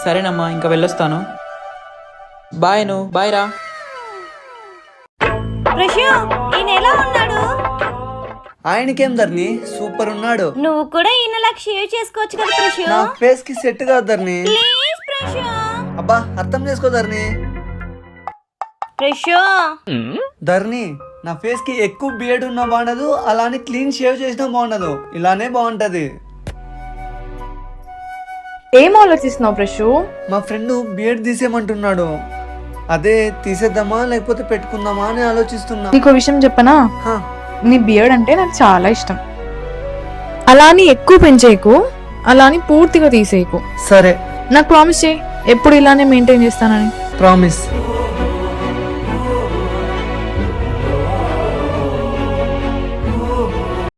సరేనమ్మా, ఇంకా వెళ్ళొస్తాను. బాయ్. బాయ్ రా. ప్రశు ఈయన ఎలా ఉన్నాడు? ఆయనకేం ధర్ని, సూపర్ ఉన్నాడు. నువ్వు కూడా ఈయనలాగా షేవ్ చేసుకోవచ్చు కదా ప్రశు. నా ఫేస్ కి సెట్ కాదు ధర్ని. ప్లీజ్ ప్రశు. అబ్బా అర్థం చేసుకో ధర్ని. ప్రశు ధర్ని, నా ఫేస్ కి ఎక్కువ బియర్డ్ ఉన్నా బాగుండదు, అలానే క్లీన్ షేవ్ చేసినా బాగుండదు, ఇలానే బాగుంటది. ఏం ఆలోచిస్తున్నావు ప్రశు? మా ఫ్రెండ్ బియర్డ్ తీసేయమంటున్నాడు. అదే తీసేద్దామా లేకపోతే పెట్టుకుందామా అని ఆలోచిస్తున్నా. నీకు విషయం చెప్పనా? హా, నీ బియర్డ్ అంటే నాకు చాలా ఇష్టం. అలా అని ఎక్కువ పెంచేయకు, అలా అని పూర్తిగా తీసేయకు. సరే నాకు ప్రామిస్ చేయి, ఎప్పుడు ఇలానే మెయింటైన్ చేస్తానని. ప్రామిస్.